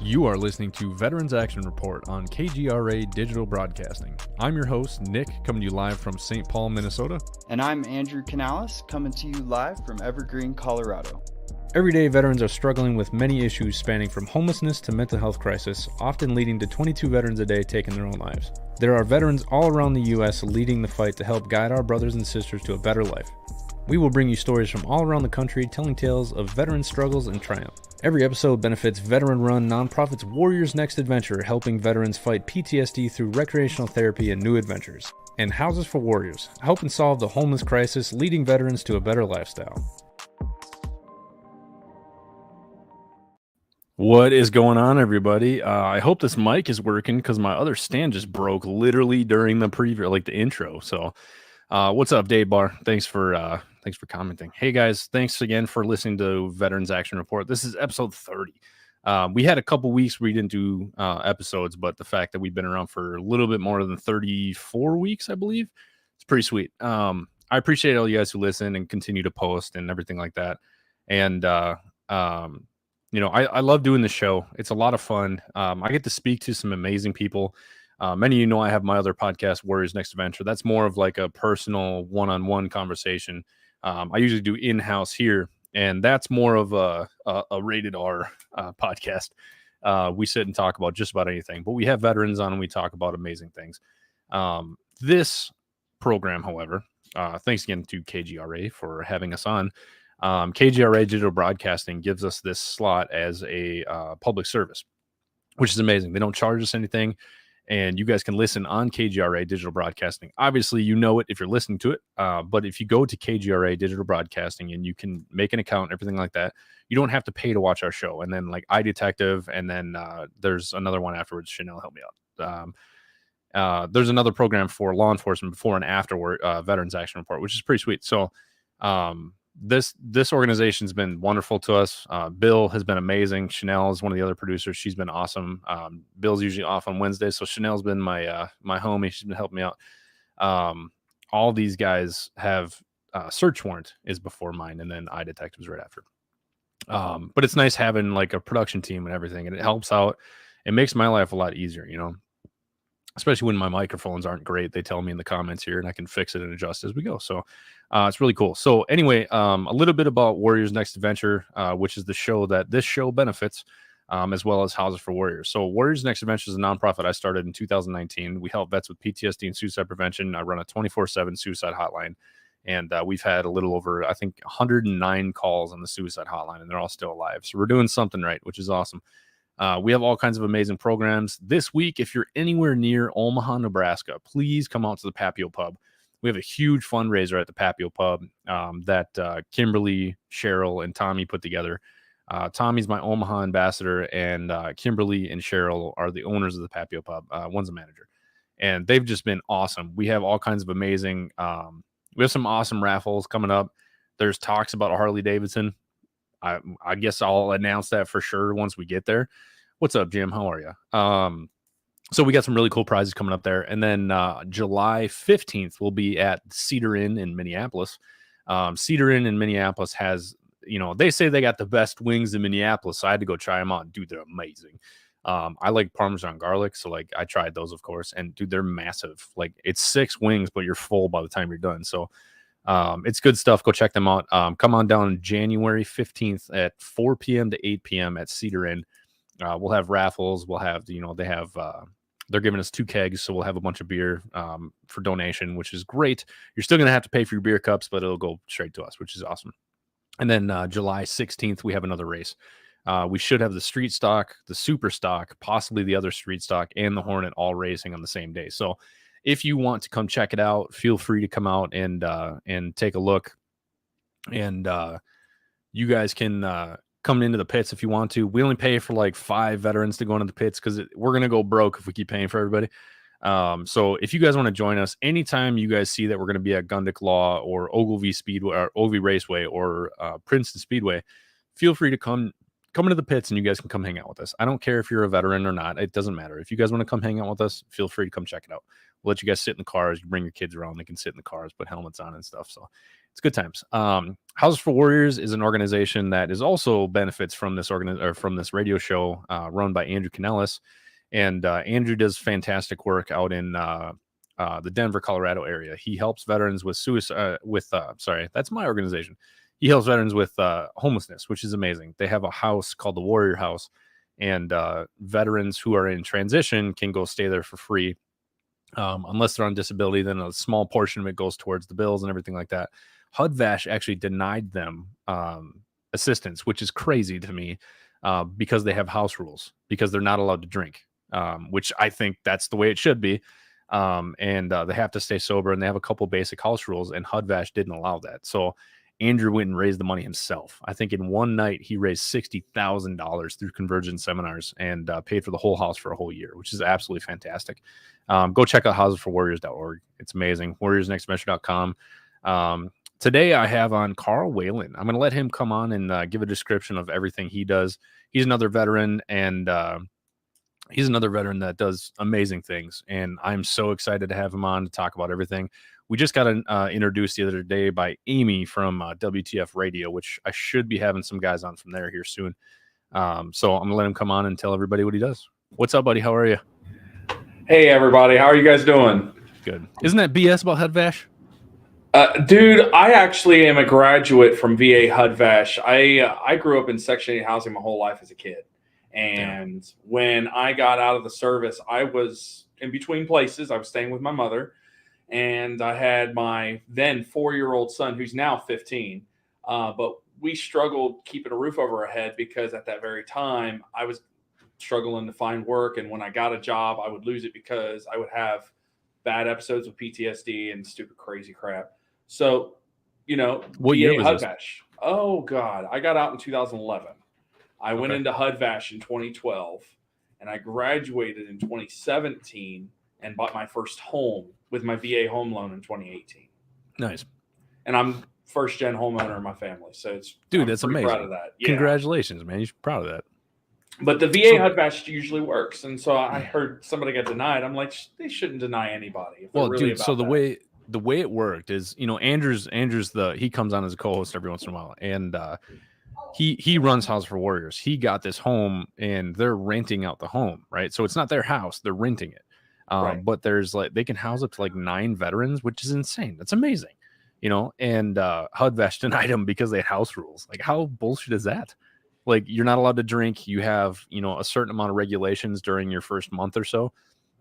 You are listening to Veterans Action Report on KGRA Digital Broadcasting. I'm your host, Nick, coming to you live from St. Paul, Minnesota. And I'm Andrew Canales, coming to you live from Evergreen, Colorado. Every day, veterans are struggling with many issues spanning from homelessness to mental health crisis, often leading to 22 veterans a day taking their own lives. There are veterans all around the U.S. leading the fight to help guide our brothers and sisters to a better life. We will bring you stories from all around the country telling tales of veteran struggles and triumph. Every episode benefits veteran-run nonprofits Warriors Next Adventure, helping veterans fight PTSD through recreational therapy and new adventures. And Houses for Warriors, helping solve the homeless crisis, leading veterans to a better lifestyle. What is going on, everybody? I hope this mic is working because my other stand just broke literally during the preview, like the intro. So, what's up, Dave Barr? Thanks for commenting. Hey guys, thanks again for listening to Veterans Action Report. This is episode 30. We had a couple weeks where we didn't do episodes, but the fact that we've been around for a little bit more than 34 weeks, I believe, it's pretty sweet. I appreciate all you guys who listen and continue to post and everything like that. And I love doing the show. It's a lot of fun. I get to speak to some amazing people. Many of you know I have my other podcast, Warriors Next Adventure. That's more of like a personal one-on-one conversation. I usually do in-house here, and that's more of a rated R podcast. We sit and talk about just about anything, but we have veterans on and we talk about amazing things. This program, however, thanks again to KGRA for having us on. KGRA Digital Broadcasting gives us this slot as a public service, which is amazing. They don't charge us anything. And you guys can listen on KGRA Digital Broadcasting. Obviously, you know it if you're listening to it. But if you go to KGRA Digital Broadcasting and you can make an account, everything like that, you don't have to pay to watch our show. And then like iDetective, and then there's another one afterwards. Chanel, help me out. There's another program for law enforcement before and after Veterans Action Report, which is pretty sweet. So this organization's been wonderful to us. Bill has been amazing. Chanel is one of the other producers. She's been awesome. Bill's usually off on Wednesdays, so Chanel's been my homie. She's been helping me out. All these guys have Search Warrant is before mine, and then iDetective is right after. But it's nice having like a production team and everything, and it helps out. It makes my life a lot easier, especially when my microphones aren't great. They tell me in the comments here and I can fix it and adjust as we go. So it's really cool. So anyway, a little bit about Warriors Next Adventure, which is the show that this show benefits, as well as Houses for Warriors. So Warriors Next Adventure is a nonprofit I started in 2019. We help vets with PTSD and suicide prevention. I run a 24/7 suicide hotline, and we've had a little over, I think, 109 calls on the suicide hotline, and they're all still alive. So we're doing something right, which is awesome. We have all kinds of amazing programs. This week, if you're anywhere near Omaha, Nebraska, please come out to the Papio Pub. We have a huge fundraiser at the Papio Pub that Kimberly, Cheryl, and Tommy put together. Tommy's my Omaha ambassador, and Kimberly and Cheryl are the owners of the Papio Pub. One's a manager. And they've just been awesome. We have all kinds of amazing we have some awesome raffles coming up. There's talks about a Harley Davidson. I guess I'll announce that for sure once we get there. What's up, Jim? How are you? So we got some really cool prizes coming up there. And then July 15th, we'll be at Cedar Inn in Minneapolis. Cedar Inn in Minneapolis has, they say they got the best wings in Minneapolis. So I had to go try them out. Dude, they're amazing. I like Parmesan garlic. So like I tried those, of course. And dude, they're massive. Like it's 6 wings, but you're full by the time you're done. So it's good stuff. Go check them out. Come on down January 15th at 4 p.m. to 8 p.m. at Cedar Inn. We'll have raffles. We'll have, they have, they're giving us 2 kegs. So we'll have a bunch of beer for donation, which is great. You're still going to have to pay for your beer cups, but it'll go straight to us, which is awesome. And then July 16th, we have another race. We should have the street stock, the super stock, possibly the other street stock, and the Hornet all racing on the same day. So if you want to come check it out, feel free to come out and take a look. And you guys can come into the pits if you want to. We only pay for like 5 veterans to go into the pits because we're going to go broke if we keep paying for everybody. So if you guys want to join us, anytime you guys see that we're going to be at Gundick Law or Ogilvy Speedway or Ogilvy Raceway or Princeton Speedway, feel free to come into the pits and you guys can come hang out with us. I don't care if you're a veteran or not. It doesn't matter. If you guys want to come hang out with us, feel free to come check it out. let you guys sit in the cars. You bring your kids around, they can sit in the cars, put helmets on and stuff. So it's good times. Houses for Warriors is an organization that is also benefits from this from this radio show run by Andrew Canellis, and Andrew does fantastic work out in the Denver, Colorado area. He helps veterans with suicide. That's my organization. He helps veterans with homelessness, which is amazing. They have a house called the Warrior House, and veterans who are in transition can go stay there for free. Unless they're on disability, then a small portion of it goes towards the bills and everything like that. HUD-VASH actually denied them assistance, which is crazy to me because they have house rules, because they're not allowed to drink, which I think that's the way it should be. And they have to stay sober, and they have a couple basic house rules, and HUD-VASH didn't allow that. So Andrew went and raised the money himself. I think in one night he raised $60,000 through conversion seminars and paid for the whole house for a whole year, which is absolutely fantastic. Go check out housesforwarriors.org. It's amazing. warriorsnextadventure.com. Today I have on Carl Whalen. I'm going to let him come on and give a description of everything he does. He's another veteran, and he's another veteran that does amazing things, and I'm so excited to have him on to talk about everything. We just got introduced the other day by Amy from WTF Radio, which I should be having some guys on from there here soon. So I'm going to let him come on and tell everybody what he does. What's up, buddy? How are you? Hey, everybody. How are you guys doing? Good. Isn't that BS about HUD-VASH? Dude, I actually am a graduate from VA HUD-VASH. I grew up in Section 8 housing my whole life as a kid. And when I got out of the service, I was in between places. I was staying with my mother, and I had my then 4-year-old son, who's now 15. But we struggled keeping a roof over our head because at that very time I was struggling to find work. And when I got a job, I would lose it because I would have bad episodes of PTSD and stupid, crazy crap. So, what year was HUD-VASH. Oh, God. I got out in 2011. I went into HUD-VASH in 2012, and I graduated in 2017 and bought my first home with my VA home loan in 2018. Nice. And I'm first-gen homeowner in my family, so that's amazing. Proud of that. Yeah. Congratulations, man. You're proud of that. But the VA HUD-VASH usually works, and so I heard somebody got denied. I'm like, they shouldn't deny anybody. Well, really dude, so the way it worked is, Andrew's he comes on as a co-host every once in a while, and he runs House for Warriors. He got this home, and they're renting out the home, right? So it's not their house; they're renting it. Right. But there's they can house up to 9 veterans, which is insane. That's amazing, And HUD-VASH denied them because they had house rules. How bullshit is that? You're not allowed to drink. You have, a certain amount of regulations during your first month or so,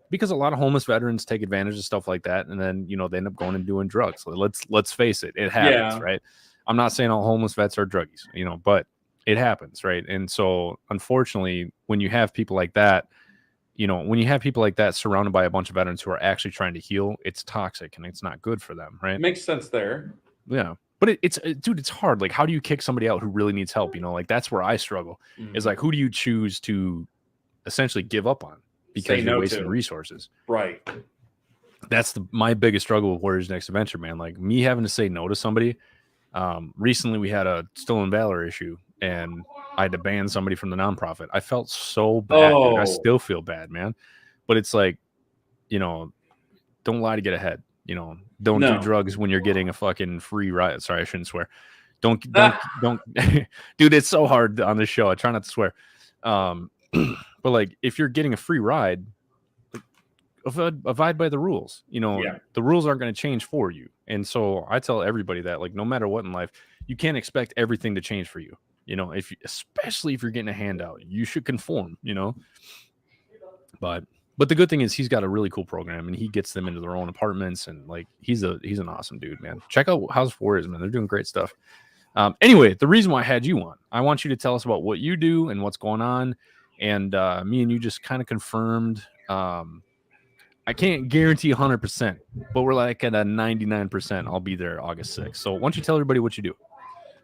because a lot of homeless veterans take advantage of stuff like that. And then, they end up going and doing drugs. Let's face it. It happens, right? I'm not saying all homeless vets are druggies, but it happens, right? And so unfortunately, when you have people like that, surrounded by a bunch of veterans who are actually trying to heal, it's toxic and it's not good for them, right? Makes sense there. Yeah. But it's hard. How do you kick somebody out who really needs help? That's where I struggle. Mm-hmm. Is who do you choose to essentially give up on because you're wasting resources? Right. That's my biggest struggle with Warriors Next Adventure, man. Me having to say no to somebody. Recently we had a Stolen Valor issue, and I had to ban somebody from the nonprofit. I felt so bad. Dude. I still feel bad, man. But it's don't lie to get ahead. Don't do drugs when you're getting a fucking free ride. Sorry, I shouldn't swear. Don't. Dude, it's so hard on this show. I try not to swear. But if you're getting a free ride, abide by the rules. The rules aren't going to change for you. And so I tell everybody that no matter what in life, you can't expect everything to change for you. Especially if you're getting a handout, you should conform, But the good thing is he's got a really cool program, and he gets them into their own apartments, and he's an awesome dude, man. Check out House for Warriors, man. They're doing great stuff. Anyway, the reason why I had you on, I want you to tell us about what you do and what's going on. And me and you just kind of confirmed. I can't guarantee 100%, but we're at a 99%. I'll be there August 6th. So why don't you tell everybody what you do?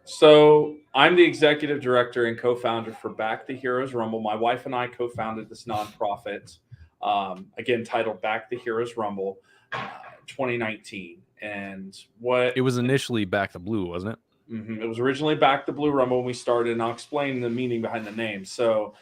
So I'm the executive director and co-founder for Back the Heroes Rumble. My wife and I co-founded this nonprofit. Again, titled Back the Heroes Rumble, 2019. And it was initially Back the Blue, wasn't it? Mm-hmm. It was originally Back the Blue Rumble when we started, and I'll explain the meaning behind the name. So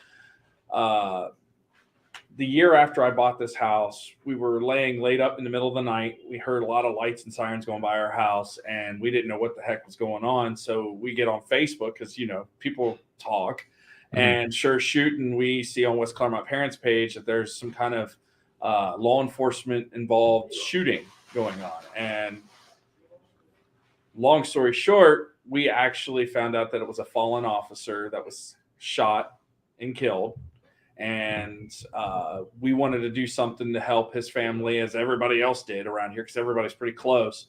the year after I bought this house, we were laid up in the middle of the night. We heard a lot of lights and sirens going by our house, and we didn't know what the heck was going on. So we get on Facebook because, people talk. And sure shooting, we see on West Claremont Parents page that there's some kind of law enforcement involved shooting going on. And long story short, we actually found out that it was a fallen officer that was shot and killed. And we wanted to do something to help his family, as everybody else did around here, because everybody's pretty close.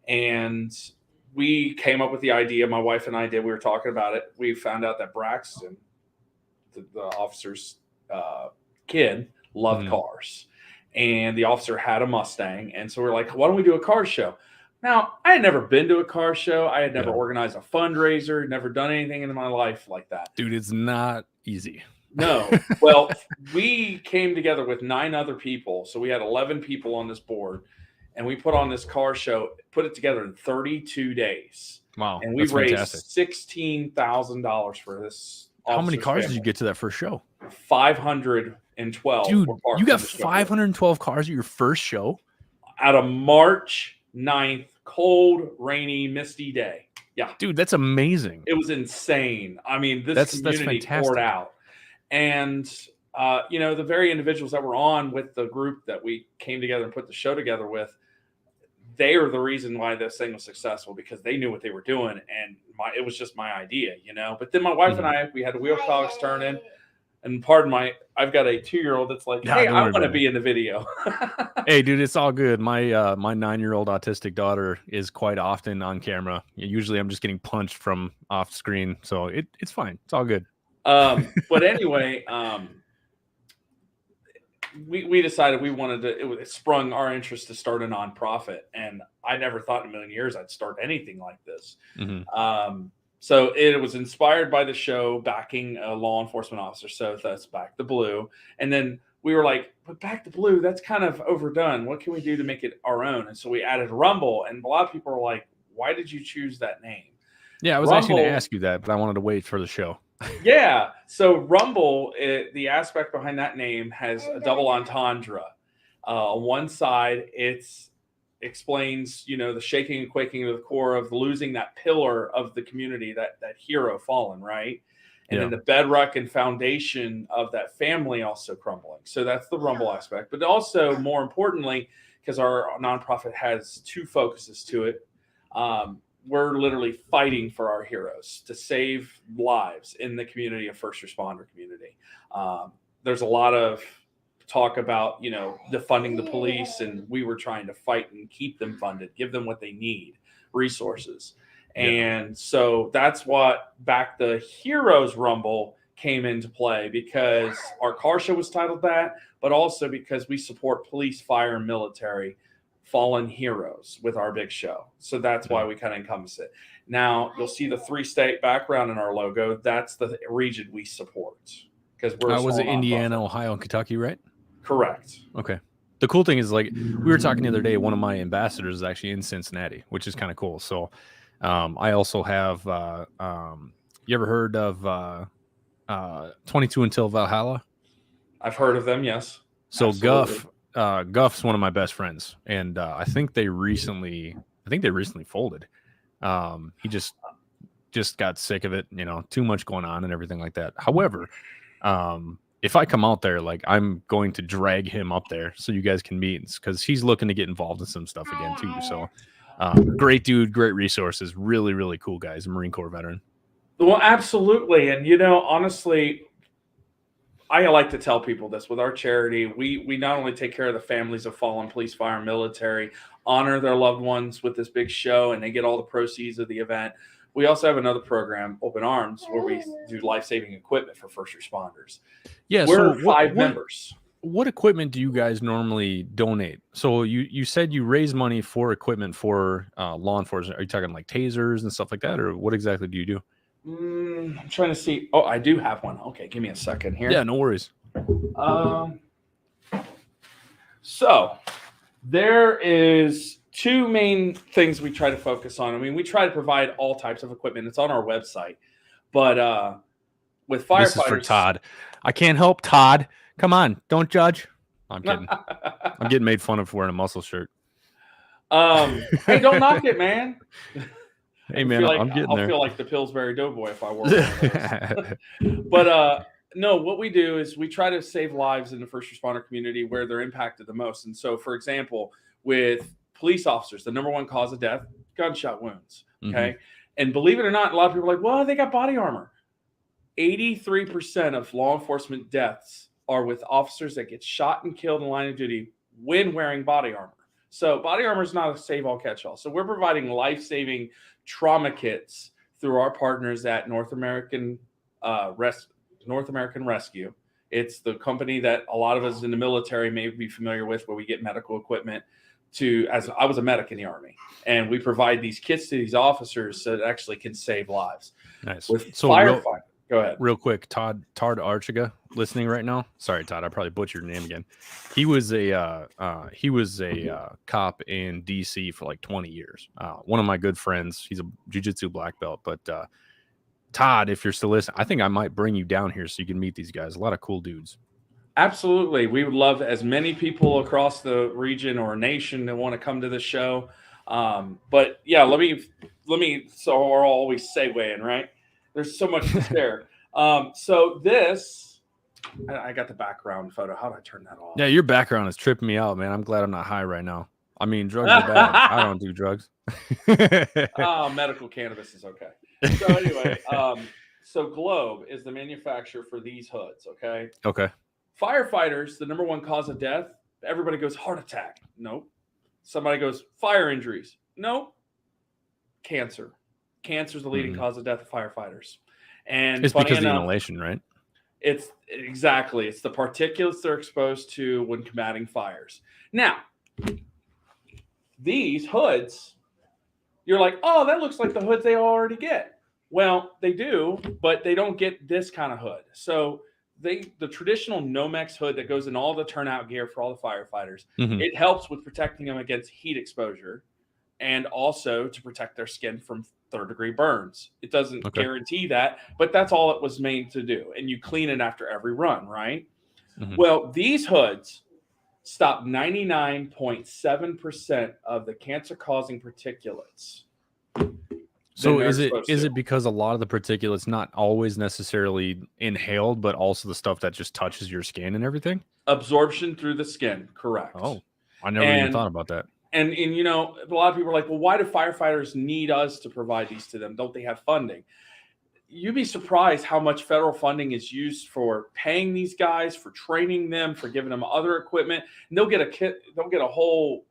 And we came up with the idea. My wife and I did. We were talking about it. We found out that Braxton, the officer's kid, loved cars, and the officer had a Mustang. And so we're like, why don't we do a car show? Now, I had never been to a car show. I had never organized a fundraiser, never done anything in my life like that. Dude, it's not easy. No. Well, we came together with 9 other people. So we had 11 people on this board, and we put on this car show, put it together in 32 days. Wow. And we raised $16,000 for this. How many cars did you get to that first show? 512. Dude, you got 512 cars at your first show? Out of March 9th, cold, rainy, misty day. Yeah. Dude, that's amazing. It was insane. I mean, this community poured out. And, the very individuals that were on with the group that we came together and put the show together with, they are the reason why this thing was successful, because they knew what they were doing. And it was just my idea, But then my wife and I, we had the wheel cogs turning. And I've got a 2-year-old that's like, hey, I want to be in the video. Hey, dude, it's all good. My 9-year-old autistic daughter is quite often on camera. Usually I'm just getting punched from off screen. So it's fine. It's all good. But anyway, we decided we wanted to, it sprung our interest to start a nonprofit. And I never thought in a million years I'd start anything like this. So it was inspired by the show backing a law enforcement officer. So that's Back the Blue. And then we were like, but Back the Blue, that's kind of overdone. What can we do to make it our own? And so we added Rumble. And a lot of people are like, why did you choose that name? Yeah, I was actually going to ask you that, but I wanted to wait for the show. Yeah. So Rumble, the aspect behind that name has a double entendre. On one side, it's explains, the shaking and quaking of the core of losing that pillar of the community, that hero fallen, right? And then the bedrock and foundation of that family also crumbling. So that's the Rumble aspect. But also, more importantly, because our nonprofit has 2 focuses to it, we're literally fighting for our heroes to save lives in the community, a first responder community. There's a lot of talk about, defunding the police, and we were trying to fight and keep them funded, give them what they need, resources. And so that's what Back the Heroes Rumble came into play, because our car show was titled that, but also because we support police, fire, and military fallen heroes with our big show. So that's why we kind of encompass it. Now you'll see the 3-state background in our logo. That's the region we support, because we're was it Indiana, Ohio, and Kentucky, right? Correct. Okay. The cool thing is, like, we were talking the other day, one of my ambassadors is actually in Cincinnati, which is kind of cool. So I also have you ever heard of 22 Until Valhalla? I've heard of them, yes. So absolutely. Guff's one of my best friends, and I think they recently folded. He just got sick of it, too much going on and everything like that. However, if I come out there, like, I'm going to drag him up there so you guys can meet, because he's looking to get involved in some stuff again too. So great dude, great resources, really, really cool guys, a Marine Corps veteran. Well, absolutely. And, honestly, I like to tell people this with our charity. We not only take care of the families of fallen police, fire, and military, honor their loved ones with this big show, and they get all the proceeds of the event. We also have another program, Open Arms, where we do life-saving equipment for first responders. Yeah, we're 5 members. What equipment do you guys normally donate? So you said you raise money for equipment for law enforcement. Are you talking like tasers and stuff like that, or what exactly do you do? I'm trying to see. Oh, I do have one. Okay, give me a second here. Yeah, no worries. So there is 2 main things we try to focus on. I mean, we try to provide all types of equipment. It's on our website. But with firefighters... This is for Todd. I can't help Todd Come on, don't judge. I'm kidding. I'm getting made fun of for wearing a muscle shirt. Hey, don't knock it, man. Hey man, I'm getting I'll there. feel like the Pillsbury Doughboy if I wore one of those. But no, what we do is we try to save lives in the first responder community where they're impacted the most. And so, for example, with police officers, the number one cause of death, gunshot wounds. Okay. And believe it or not, a lot of people are like, well, they got body armor. 83% of law enforcement deaths are with officers that get shot and killed in line of duty when wearing body armor. So body armor is not a save-all, catch-all. So we're providing life-saving trauma kits through our partners at North American Rescue. It's the company that a lot of us in the military may be familiar with, where we get medical equipment as I was a medic in the Army, and we provide these kits to these officers so that actually can save lives. Nice. With So firefighting. Go ahead. Real quick, Todd Archiga listening right now. Sorry, Todd, I probably butchered your name again. He was a cop in DC for like 20 years. One of my good friends. He's a jiu-jitsu black belt. But Todd, if you're still listening, I think I might bring you down here so you can meet these guys. A lot of cool dudes. Absolutely, we would love as many people across the region or nation that want to come to the show. But yeah, let me. So we're always segueing, right? There's so much to share. So this, I got the background photo. How do I turn that off? Yeah, your background is tripping me out, man. I'm glad I'm not high right now. I mean, drugs are bad. I don't do drugs. Medical cannabis is okay. So anyway, so Globe is the manufacturer for these hoods, okay? Okay. Firefighters, the number one cause of death, everybody goes heart attack. Nope. Somebody goes fire injuries. Nope. Cancer. Cancer is the leading cause of death of firefighters. And it's because of the inhalation, right? It's exactly. It's the particulates they're exposed to when combating fires. Now, these hoods, you're like, oh, that looks like the hoods they already get. Well, they do, but they don't get this kind of hood. So the traditional Nomex hood that goes in all the turnout gear for all the firefighters, it helps with protecting them against heat exposure and also to protect their skin from third-degree burns. It doesn't guarantee that, but that's all it was made to do. And you clean it after every run, right? Well, these hoods stop 99.7% of the cancer-causing particulates. So is it because a lot of the particulates not always necessarily inhaled, but also the stuff that just touches your skin and everything? Absorption through the skin, correct. Oh, I never even thought about that. And you know, a lot of people are like, well, why do firefighters need us to provide these to them? Don't they have funding? You'd be surprised how much federal funding is used for paying these guys, for training them, for giving them other equipment. And they'll get a kit, they'll get a whole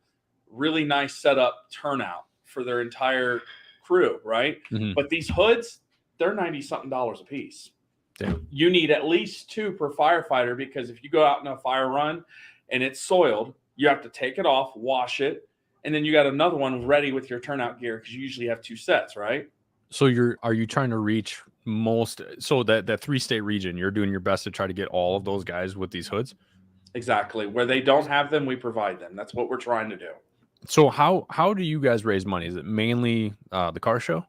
really nice setup turnout for their entire crew, right? But these hoods, they're $90-something a piece. Damn. You need at least 2 per firefighter, because if you go out in a fire run and it's soiled, you have to take it off, wash it, and then you got another one ready with your turnout gear, because you usually have 2 sets, right? So are you trying to reach that 3-state region, you're doing your best to try to get all of those guys with these hoods? Exactly. Where they don't have them, we provide them. That's what we're trying to do. So how do you guys raise money? Is it mainly the car show?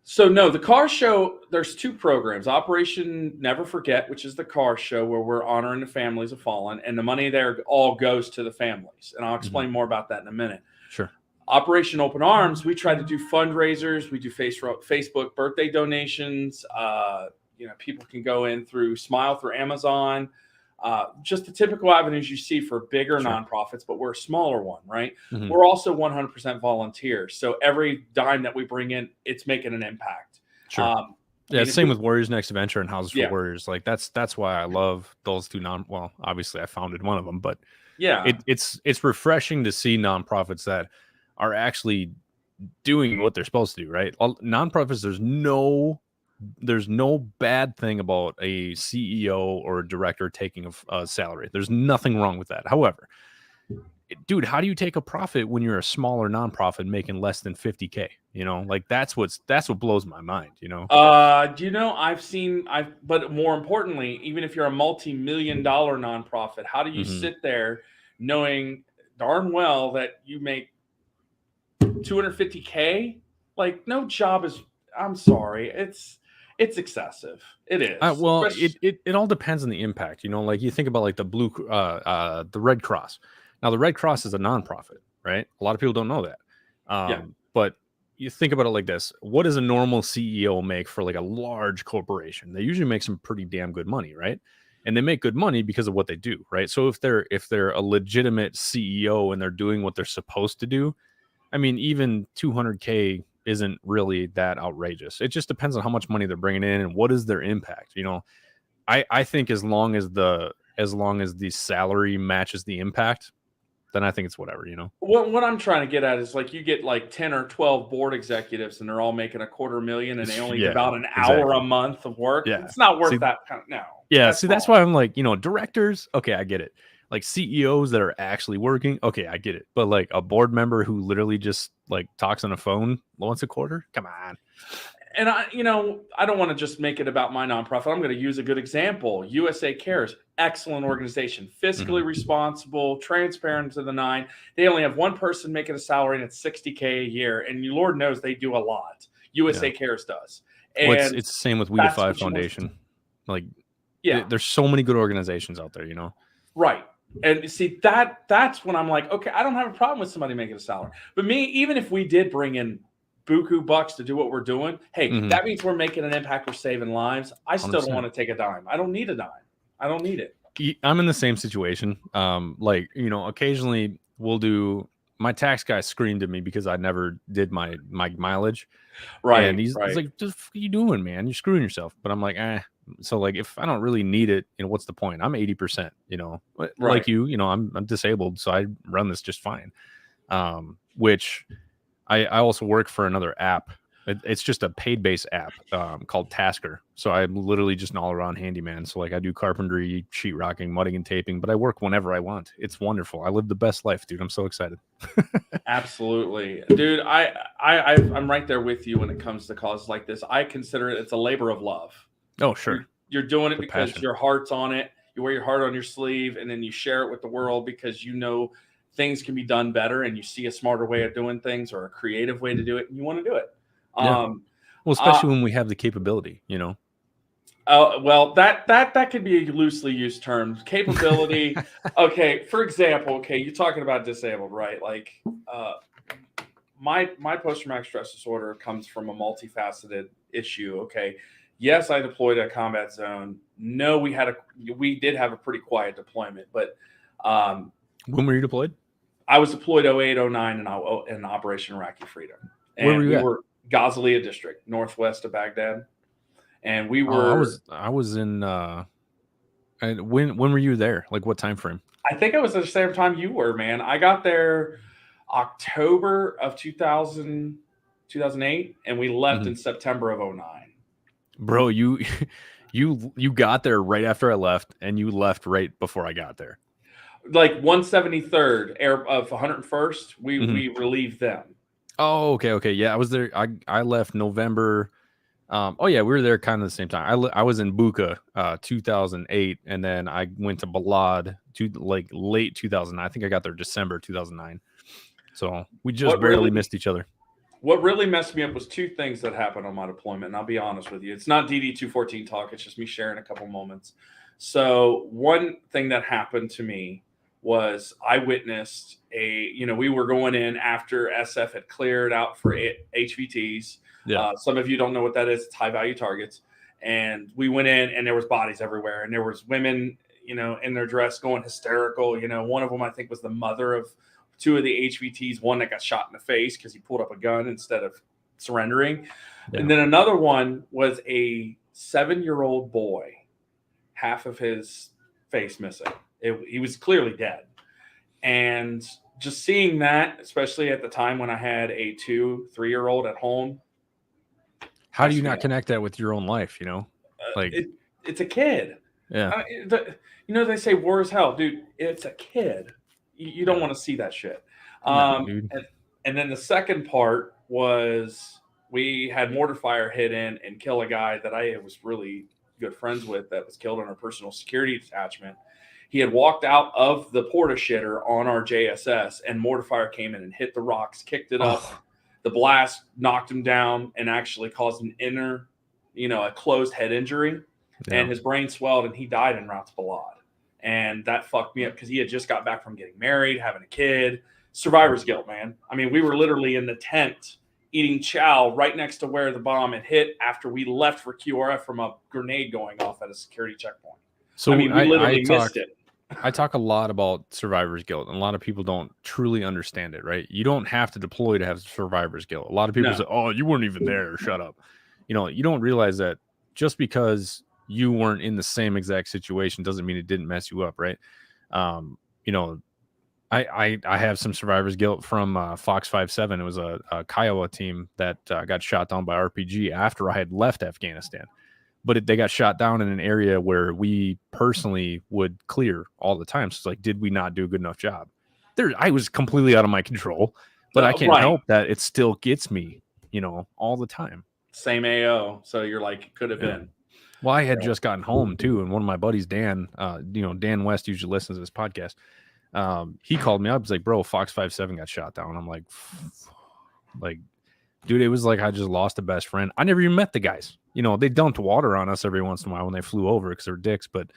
So no, the car show, there's 2 programs. Operation Never Forget, which is the car show where we're honoring the families of fallen, and the money there all goes to the families. And I'll explain more about that in a minute. Sure. Operation Open Arms, we try to do fundraisers. We do Facebook birthday donations. People can go in through Smile, through Amazon. Just the typical avenues you see for bigger nonprofits, but we're a smaller one, right? We're also 100% volunteers. So every dime that we bring in, it's making an impact. Sure. Same with Warriors Next Adventure and Houses for Warriors. Like that's why I love those 2 obviously I founded one of them, but it's refreshing to see nonprofits that are actually doing what they're supposed to do, right? Nonprofits, there's no bad thing about a CEO or a director taking a salary. There's nothing wrong with that. However, dude, how do you take a profit when you're a smaller nonprofit making less than $50K? You know, like that's what blows my mind, you know? But more importantly, even if you're a multi-million-dollar nonprofit, how do you sit there knowing darn well that you make $250K? Like, no job is, I'm sorry. It's excessive. It is. Well, Especially- it all depends on the impact. Like you think about like the Red Cross. Now the Red Cross is a nonprofit, right? A lot of people don't know that. Yeah. But you think about it like this: what does a normal CEO make for like a large corporation? They usually make some pretty damn good money, right? And they make good money because of what they do, right? So if they're a legitimate CEO and they're doing what they're supposed to do, I mean, even 200K isn't really that outrageous. It just depends on how much money they're bringing in and what is their impact. I think as long as the salary matches the impact, then I think it's whatever. What I'm trying to get at is like you get like 10 or 12 board executives and they're all making $250,000 and they only give out an hour exactly. a month of work. Yeah. It's not worth See, that kind of no. Yeah, That's see, that's wrong. why I'm like, directors, okay, I get it. Like CEOs that are actually working, okay, I get it. But like a board member who literally just like talks on a phone once a quarter, come on. And I don't want to just make it about my nonprofit. I'm going to use a good example. USA Cares, excellent organization, fiscally responsible, transparent to the nine. They only have one person making a salary, and it's $60K a year. And Lord knows they do a lot. USA Cares does. And Well, it's the same with We that's Defy what you want to Foundation. Like, yeah, there's so many good organizations out there, right. And see that's when I'm like, okay, I don't have a problem with somebody making a salary. But me, even if we did bring in buku bucks to do what we're doing, hey, that means we're making an impact, we're saving lives. I still 100%. don't want to take a dime. I don't need a dime. I don't need it. I'm in the same situation. Occasionally we'll do. My tax guy screamed at me because I never did my mileage. Right. And he's right. like, "What are you doing, man? You're screwing yourself." But I'm like, So like, if I don't really need it, what's the point? I'm 80%. Like Right. you. I'm disabled, so I run this just fine. Which I also work for another app. It's just a paid-based app called Tasker. So I'm literally just an all-around handyman. So like I do carpentry, sheetrocking, mudding, and taping, but I work whenever I want. It's wonderful. I live the best life, dude. I'm so excited. Absolutely, dude. I'm right there with you when it comes to causes like this. I consider it's a labor of love. Oh, sure. You're doing it The because passion. your heart's on it. You wear your heart on your sleeve, and then you share it with the world because things can be done better, and you see a smarter way of doing things or a creative way to do it, and you want to do it. Yeah. Well, especially when we have the capability, Well, that could be a loosely used term. Capability. Okay, for example, you're talking about disabled, right? Like, my post-traumatic stress disorder comes from a multifaceted issue. Okay, yes, I deployed a combat zone. No, we did have a pretty quiet deployment, but when were you deployed? I was deployed 08, 09 in Operation Iraqi Freedom. And Where were you we at? were Ghazaliya district, northwest of Baghdad. And we were I was in and when were you there? Like what time frame? I think it was at the same time you were, man. I got there October of 2008 and we left in September of 09. Bro, you got there right after I left and you left right before I got there. Like 173rd air of 101st, we relieved them. Oh, okay. Yeah, I was there. I left November. Oh yeah, we were there kind of the same time. I was in Buka 2008, and then I went to Balad to like late 2009. I think I got there December 2009. So we just barely missed each other. What really messed me up was two things that happened on my deployment, and I'll be honest with you. It's not DD-214 talk. It's just me sharing a couple moments. So one thing that happened to me was I witnessed we were going in after SF had cleared out for HVTs. Yeah. Some of you don't know what that is. It's high value targets. And we went in and there was bodies everywhere. And there was women, in their dress going hysterical. One of them, I think, was the mother of two of the HVTs, one that got shot in the face because he pulled up a gun instead of surrendering. Yeah. And then another one was a 7-year-old boy, half of his face missing. He was clearly dead. And just seeing that, especially at the time when I had a 2-3-year-old at home. How do you not connect that with your own life, Like it's a kid. Yeah. They say war is hell. Dude, it's a kid. You don't want to see that shit. And then the second part was we had mortar fire hit in and kill a guy that I was really good friends with that was killed in our personal security detachment. He had walked out of the porta shitter on our JSS and mortar fire came in and hit the rocks, kicked it up. The blast knocked him down and actually caused an inner a closed head injury, and his brain swelled, and he died in Rats Balad. And that fucked me up because he had just got back from getting married, having a kid. Survivor's guilt, man. I mean, we were literally in the tent eating chow right next to where the bomb had hit after we left for QRF from a grenade going off at a security checkpoint. So I mean, we literally missed it. I talk a lot about survivor's guilt, and a lot of people don't truly understand it, right? You don't have to deploy to have survivor's guilt. A lot of people say, oh, you weren't even there. Shut up. You don't realize that just because you weren't in the same exact situation doesn't mean it didn't mess you up, right? I have some survivor's guilt from Fox 5-7. It was a Kiowa team that got shot down by RPG after I had left Afghanistan. But they got shot down in an area where we personally would clear all the time. So it's like, did we not do a good enough job? I was completely out of my control, but I can't help that it still gets me, all the time. Same AO. So you're like, could have been. Well, I had just gotten home too, and one of my buddies, Dan, Dan West usually listens to this podcast. He called me up. He's like, bro, Fox 5-7 got shot down. I'm like, dude, it was like I just lost a best friend. I never even met the guys. They dumped water on us every once in a while when they flew over because they're dicks. But,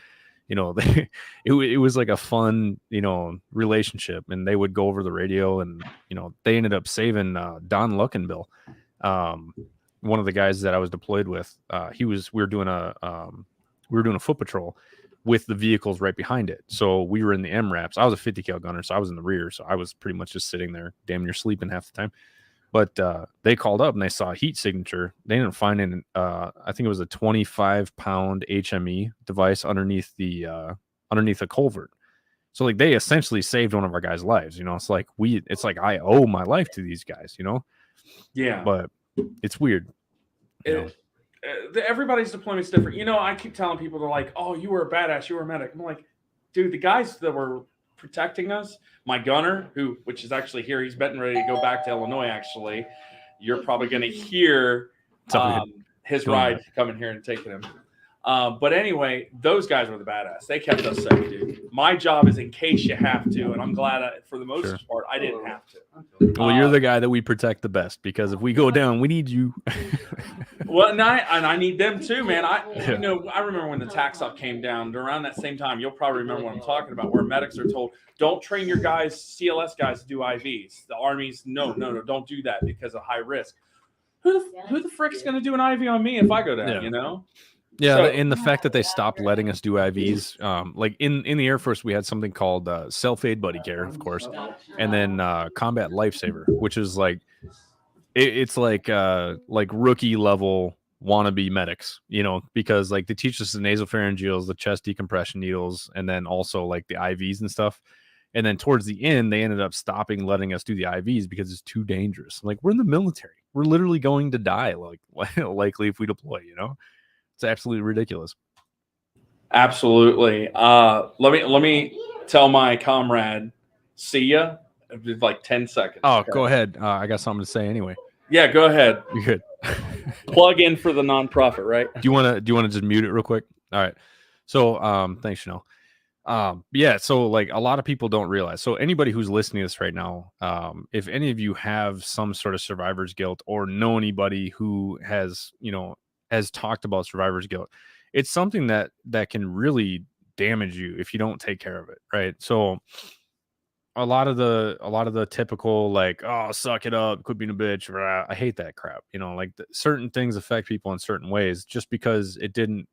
it was like a fun, relationship. And they would go over the radio and, they ended up saving Don Luckenbill. One of the guys that I was deployed with, we were doing a foot patrol with the vehicles right behind it. So we were in the MRAPs. I was a 50 cal gunner, so I was in the rear. So I was pretty much just sitting there, damn near sleeping half the time. But they called up and they saw a heat signature. They ended up finding, I think it was a 25-pound HME device underneath a culvert. So like they essentially saved one of our guys' lives. It's like I owe my life to these guys. Yeah. But it's weird. Everybody's deployment's different. I keep telling people, they're like, "Oh, you were a badass. You were a medic." I'm like, dude, the guys that were protecting us, my gunner, which is actually here, he's betting ready to go back to Illinois. Actually, you're probably going to hear his ride coming here and taking him. But anyway, those guys were the badass. They kept us safe, dude. My job is in case you have to, and I'm glad for the most part I didn't have to. Well, you're the guy that we protect the best because if we go down, we need you. Well, and I need them too, man. I remember when the tax up came down around that same time. You'll probably remember what I'm talking about, where medics are told, don't train your guys, CLS guys, to do IVs. The Army's no, don't do that because of high risk. Who the frick's going to do an IV on me if I go down? Yeah, so, and the fact that they stopped letting us do IVs, like in the Air Force, we had something called self-aid buddy care, of course, and then combat lifesaver, which is like it's like rookie level wannabe medics, because like they teach us the nasopharyngeals, the chest decompression needles, and then also like the IVs and stuff. And then towards the end, they ended up stopping letting us do the IVs because it's too dangerous. Like we're in the military, we're literally going to die, like likely if we deploy, It's absolutely ridiculous. Absolutely. Let me tell my comrade, see ya. Like 10 seconds. Oh, okay. Go ahead. I got something to say anyway. Yeah, go ahead. You're good. Plug in for the nonprofit, right? Do you want to just mute it real quick? All right. So, thanks, Chanel. Yeah. So, like a lot of people don't realize. So, anybody who's listening to this right now, if any of you have some sort of survivor's guilt or know anybody who has talked about survivor's guilt, it's something that can really damage you if you don't take care of it, right? So a lot of the typical like, oh, suck it up, quit being a bitch, I hate that crap. Like certain things affect people in certain ways just because you didn't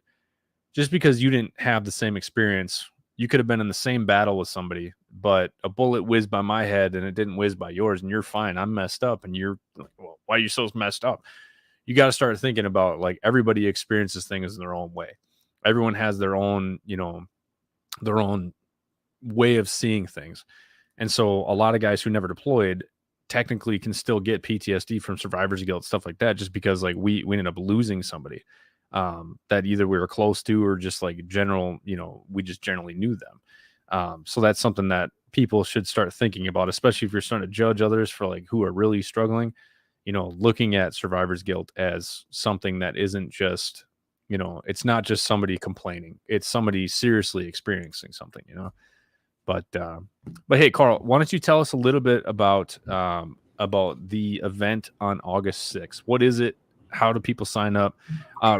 have the same experience. You could have been in the same battle with somebody, but a bullet whizzed by my head and it didn't whiz by yours, and you're fine. I'm messed up, and you're like, well, why are you so messed up? You got to start thinking about like everybody experiences things in their own way. Everyone has their own, their own way of seeing things. And so a lot of guys who never deployed technically can still get PTSD from survivor's guilt, stuff like that, just because like we ended up losing somebody that either we were close to or just like general, we just generally knew them. So that's something that people should start thinking about, especially if you're starting to judge others for like who are really struggling. Looking at survivor's guilt as something that isn't just, it's not just somebody complaining. It's somebody seriously experiencing something, But hey, Carl, why don't you tell us a little bit about the event on August 6th? What is it? How do people sign up?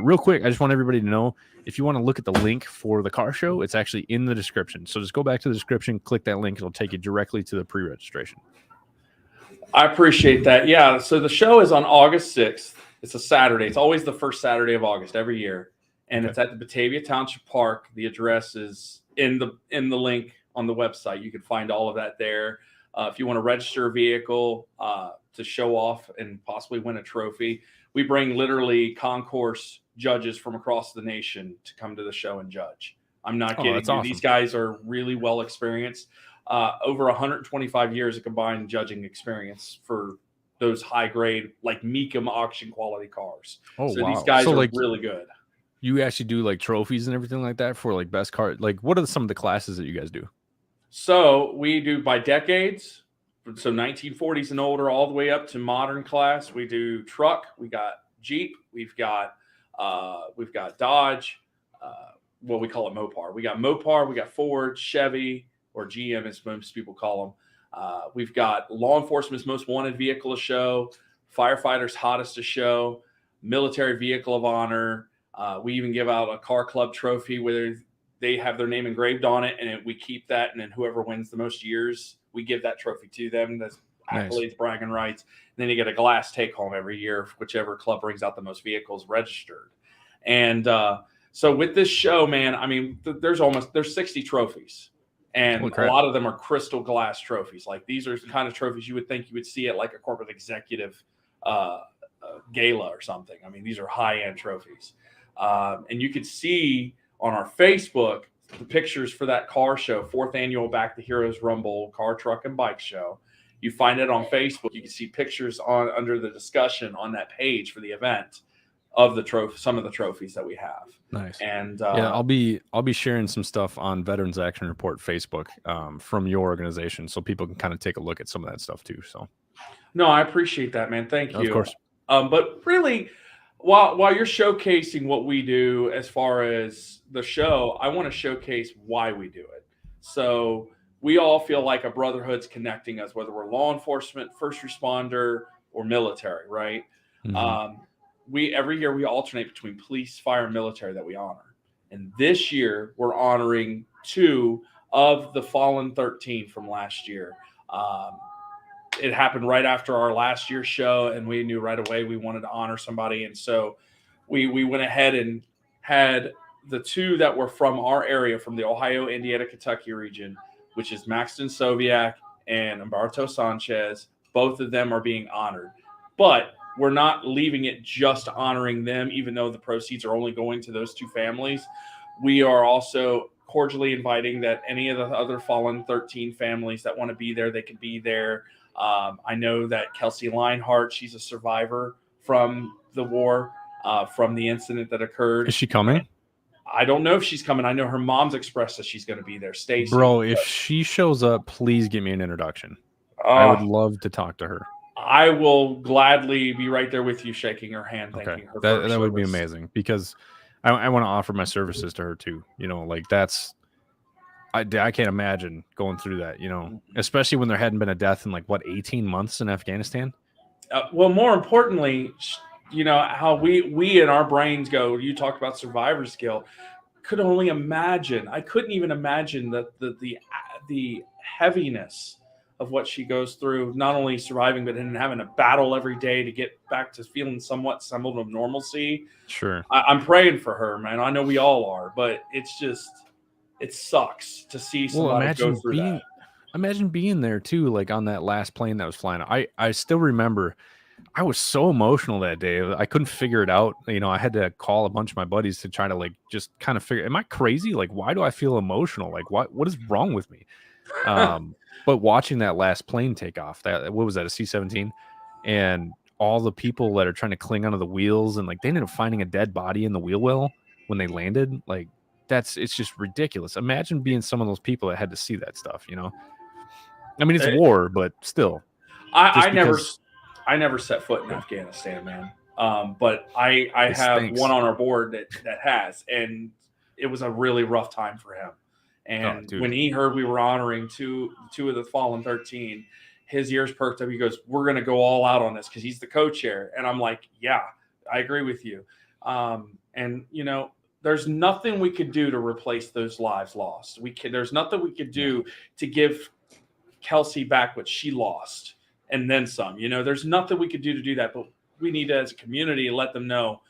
Real quick, I just want everybody to know, if you want to look at the link for the car show, it's actually in the description. So just go back to the description, click that link. It'll take you directly to the pre-registration. I appreciate that. Yeah. So the show is on August 6th. It's a Saturday. It's always the first Saturday of August every year. And it's at the Batavia Township Park. The address is in the link on the website. You can find all of that there. If you want to register a vehicle to show off and possibly win a trophy, we bring literally concourse judges from across the nation to come to the show and judge. I'm not kidding you. Awesome. These guys are really well experienced. Over 125 years of combined judging experience for those high grade, like Mecum auction quality cars. Oh, so wow. These guys So, are like, really good. You actually do like trophies and everything like that for like best car. Like, what are some of the classes that you guys do? So we do by decades. So 1940s and older, all the way up to modern class. We do truck. We got Jeep. We've got Dodge. Well, we call it Mopar. We got Mopar. We got Ford, Chevy, or GM, as most people call them. We've got law enforcement's most wanted vehicle to show, firefighters' hottest to show, military vehicle of honor. We even give out a car club trophy where they have their name engraved on it, and we keep that. And then whoever wins the most years, we give that trophy to them. That's accolades, bragging rights. And then you get a glass take home every year, whichever club brings out the most vehicles registered. And so with this show, man, I mean, there's 60 trophies. And a lot of them are crystal glass trophies. Like, these are the kind of trophies you would think you would see at like a corporate executive gala or something. I mean, these are high-end trophies. And you could see on our Facebook the pictures for that car show, 4th annual Back to Heroes Rumble car, truck, and bike show. You find it on Facebook. You can see pictures under the discussion on that page for the event of the some of the trophies that we have. Nice. And yeah, I'll be sharing some stuff on Veterans Action Report Facebook from your organization, so people can kind of take a look at some of that stuff too. So, no, I appreciate that, man. Thank you. Of course. But really, while you're showcasing what we do as far as the show, I want to showcase why we do it. So we all feel like a brotherhood's connecting us, whether we're law enforcement, first responder, or military, right? Mm-hmm. Every year we alternate between police, fire, and military that we honor. And this year we're honoring 2 of the fallen 13 from last year. It happened right after our last year's show, and we knew right away we wanted to honor somebody. And so we went ahead and had the 2 that were from our area, from the Ohio, Indiana, Kentucky region, which is Maxton Soviak and Humberto Sanchez. Both of them are being honored. But we're not leaving it just honoring them, even though the proceeds are only going to those 2 families. We are also cordially inviting that any of the other fallen 13 families that want to be there, they can be there. I know that Kelsey Leinhart, she's a survivor from the war, from the incident that occurred. Is she coming? I don't know if she's coming. I know her mom's expressed that she's going to be there. Stacey. Bro, if she shows up, please give me an introduction. I would love to talk to her. I will gladly be right there with you, shaking her hand, thanking her. That would be amazing, because I want to offer my services to her too. You know, like I can't imagine going through that, you know, especially when there hadn't been a death in 18 months in Afghanistan. Well, more importantly, you know, how we in our brains go, you talked about survivor's guilt. Could only imagine. I couldn't even imagine the heaviness of what she goes through, not only surviving, but in having a battle every day to get back to feeling somewhat semblance of normalcy. Sure. I'm praying for her, man. I know we all are, but it's just, it sucks to see somebody go through that. Imagine being there too, like on that last plane that was flying. I still remember I was so emotional that day. I couldn't figure it out. You know, I had to call a bunch of my buddies to try to just kind of figure, am I crazy? Like, why do I feel emotional? Like, what is wrong with me? But watching that last plane take off, what was that, a C-17? And all the people that are trying to cling onto the wheels, and they ended up finding a dead body in the wheel well when they landed. It's just ridiculous. Imagine being some of those people that had to see that stuff, you know? I mean, it's war, but still. I never set foot in Afghanistan, man. But I have one on our board that has, and it was a really rough time for him. And when he heard we were honoring two of the fallen 13, his ears perked up. He goes, "We're going to go all out on this," because he's the co-chair. And I'm like, yeah, I agree with you. And there's nothing we could do to replace those lives lost. There's nothing we could do to give Kelsey back what she lost and then some. There's nothing we could do to do that, but we need to, as a community, let them know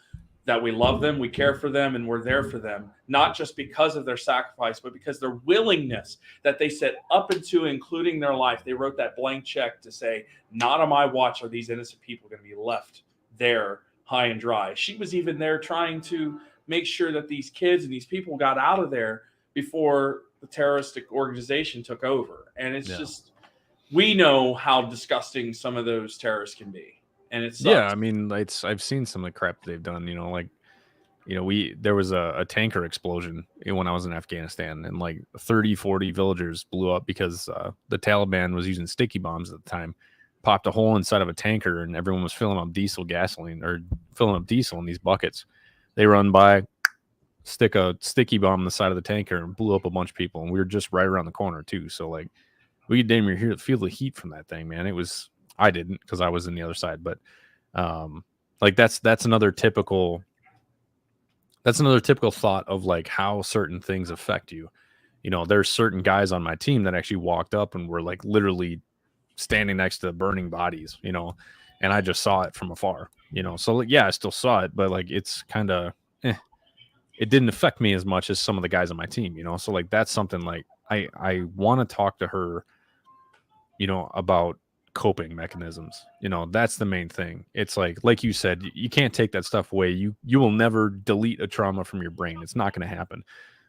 that we love them, we care for them, and we're there for them, not just because of their sacrifice, but because their willingness that they said up into including their life. They wrote that blank check to say, not on my watch are these innocent people going to be left there high and dry. She was even there trying to make sure that these kids and these people got out of there before the terroristic organization took over. And it's just, we know how disgusting some of those terrorists can be. And it's I mean, I've seen some of the crap they've done. There was a tanker explosion when I was in Afghanistan, and like 30, 40 villagers blew up because the Taliban was using sticky bombs at the time. Popped a hole inside of a tanker, and everyone was filling up diesel in these buckets. They run by, stick a sticky bomb on the side of the tanker, and blew up a bunch of people. And we were just right around the corner too, so like we could damn near feel the heat from that thing, man. I didn't, because I was in the other side, but like that's another typical thought of like how certain things affect you. There's certain guys on my team that actually walked up and were like literally standing next to burning bodies, and I just saw it from afar, so like, I still saw it, but like it's kind of it didn't affect me as much as some of the guys on my team, so like that's something like I want to talk to her about coping mechanisms. That's the main thing. It's like you said, you can't take that stuff away. You will never delete a trauma from your brain. It's not going to happen,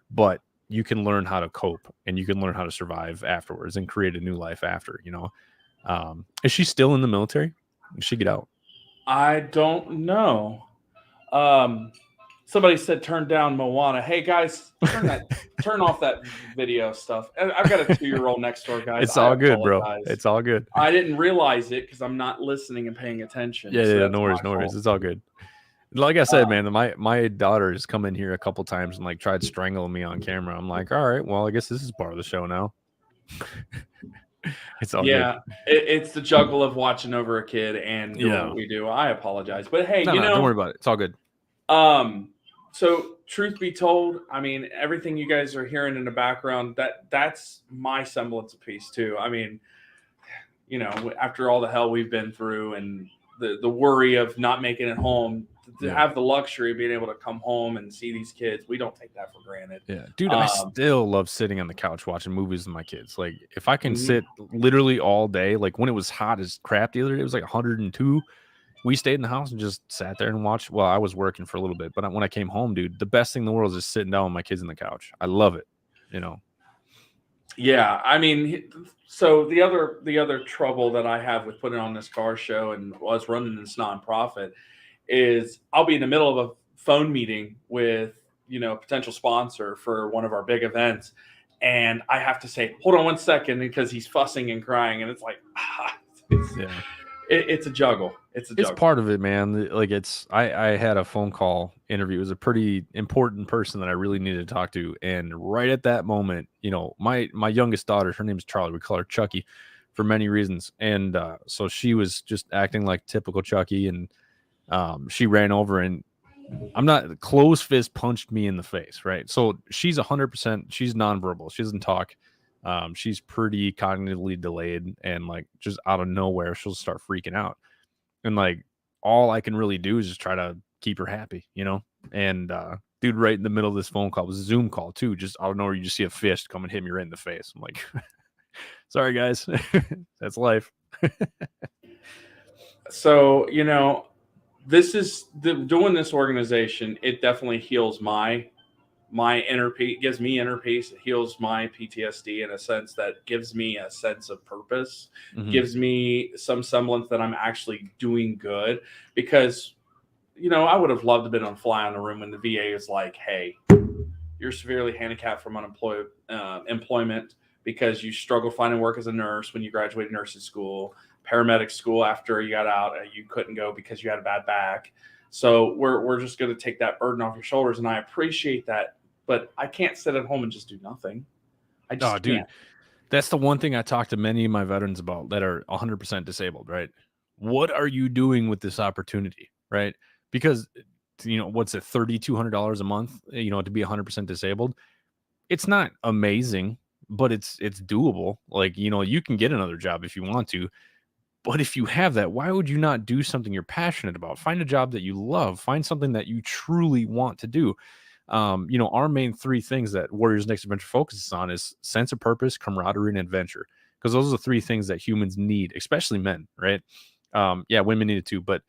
but you can learn how to cope, and you can learn how to survive afterwards and create a new life after. Is she still in the military? Did she get out? I don't know. Somebody said turn down Moana. Hey guys, turn off that video stuff. I've got a 2-year-old next door, guys. It's all good, bro. It's all good. I didn't realize it because I'm not listening and paying attention. Yeah, no worries. It's all good. Like I said, man, my daughter has come in here a couple times and like tried strangling me on camera. I'm like, all right, well, I guess this is part of the show now. It's all good. It's the juggle of watching over a kid and doing what we do. I apologize, but hey, don't worry about it. It's all good. So truth be told, I mean, everything you guys are hearing in the background, that's my semblance of peace too. I mean, after all the hell we've been through and the worry of not making it home, to have the luxury of being able to come home and see these kids, we don't take that for granted. Yeah, dude, I still love sitting on the couch watching movies with my kids. Like if I can sit literally all day, like when it was hot as crap the other day, it was like 102. We stayed in the house and just sat there and watched. Well, I was working for a little bit, but when I came home, dude, the best thing in the world is just sitting down with my kids on the couch. I love it, Yeah, I mean, so the other trouble that I have with putting on this car show and was running this nonprofit is I'll be in the middle of a phone meeting with potential sponsor for one of our big events, and I have to say, hold on 1 second, because he's fussing and crying, and it's like, it's a juggle. It's part of it, man. Like I had a phone call interview. It was a pretty important person that I really needed to talk to. And right at that moment, my youngest daughter, her name is Charlie. We call her Chucky for many reasons. And so she was just acting like typical Chucky. And she ran over and closed fist punched me in the face. Right. So she's 100%, she's nonverbal. She doesn't talk. She's pretty cognitively delayed, and like just out of nowhere, she'll start freaking out. And like all I can really do is just try to keep her happy, And dude, right in the middle of this phone call, it was a Zoom call too. Just out of nowhere, you just see a fist come and hit me right in the face. I'm like, sorry guys, that's life. So this is doing this organization. It definitely heals my inner peace, gives me inner peace. It heals my PTSD in a sense that gives me a sense of purpose, gives me some semblance that I'm actually doing good, because, I would have loved to have been on fly on the room when the VA is like, hey, you're severely handicapped from employment because you struggled finding work as a nurse when you graduated nursing school, paramedic school after you got out, you couldn't go because you had a bad back. So we're just going to take that burden off your shoulders. And I appreciate that, but I can't sit at home and just do nothing. I just can't. That's the one thing I talk to many of my veterans about that are 100% disabled, right? What are you doing with this opportunity, right? because what's it, $3,200 a month, to be 100% disabled. It's not amazing, but it's doable. Like, you can get another job if you want to. But if you have that, why would you not do something you're passionate about? Find a job that you love. Find something that you truly want to do. Our main three things that Warriors Next Adventure focuses on is sense of purpose, camaraderie, and adventure. Because those are the three things that humans need, especially men, right? Yeah, women need it too, but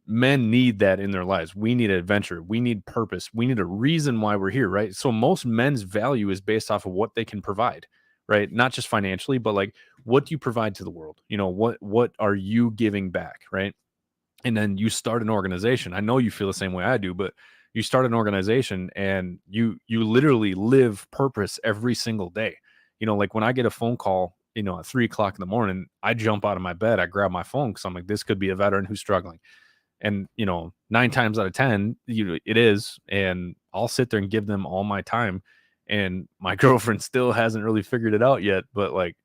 men need that in their lives. We need adventure. We need purpose. We need a reason why we're here, right? So most men's value is based off of what they can provide, right? Not just financially, but like, what do you provide to the world? What are you giving back, right? And then you start an organization. I know you feel the same way I do, but you start an organization and you literally live purpose every single day. Like when I get a phone call, at 3 o'clock in the morning, I jump out of my bed, I grab my phone because I'm like, this could be a veteran who's struggling. And 9 times out of 10, it is. And I'll sit there and give them all my time. And my girlfriend still hasn't really figured it out yet, but like,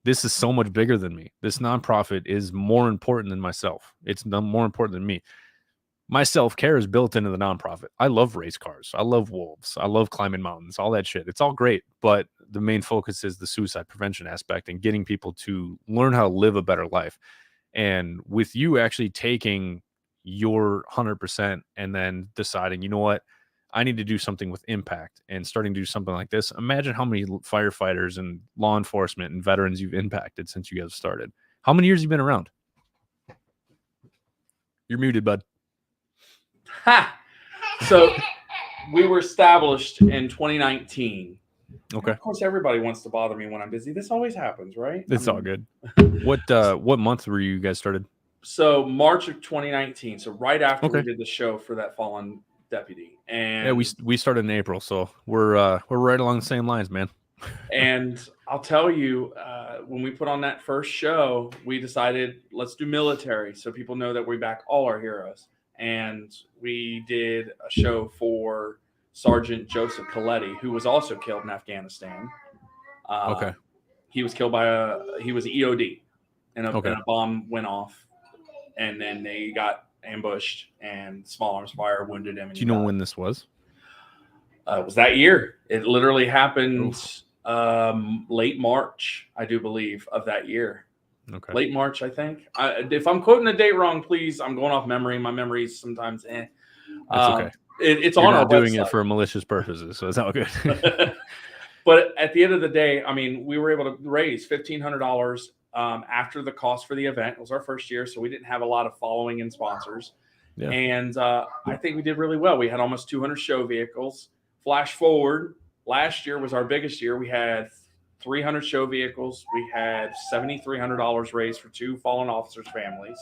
this is so much bigger than me. This nonprofit is more important than myself. It's more important than me. My self-care is built into the nonprofit. I love race cars. I love wolves. I love climbing mountains, all that shit. It's all great. But the main focus is the suicide prevention aspect and getting people to learn how to live a better life. And with you actually taking your 100% and then deciding, you know what, I need to do something with impact and starting to do something like this. Imagine how many firefighters and law enforcement and veterans you've impacted since you guys started. How many years have you been around? You're muted, bud. Ha! So we were established in 2019. Okay. Of course, everybody wants to bother me when I'm busy. This always happens, right? It's all good. What month were you guys started? So March of 2019. So right after we Okay. did the show for that fallen deputy. And Yeah, we started in April, so we're right along the same lines, man. And I'll tell you, when we put on that first show, we decided let's do military so people know that we back all our heroes. And we did a show for Sergeant Joseph Coletti, who was also killed in Afghanistan. Okay. He was killed by he was EOD, and Okay. and a bomb went off, and then they got ambushed, and small arms fire wounded him. And Do you know when this was? it was that year. It literally happened late March, I do believe, of that year. Okay. Late March, I think. If I'm quoting the date wrong, please. I'm going off memory. My memory's sometimes That's okay. It's You're on our not doing website. it for malicious purposes, so it's all good. But at the end of the day, I mean, we were able to raise $1,500 after the cost for the event. It was our first year, so we didn't have a lot of following and sponsors. Yeah. And I think we did really well. We had almost 200 show vehicles. Flash forward, last year was our biggest year. We had 300 show vehicles. We had $7,300 raised for 2 fallen officers' families.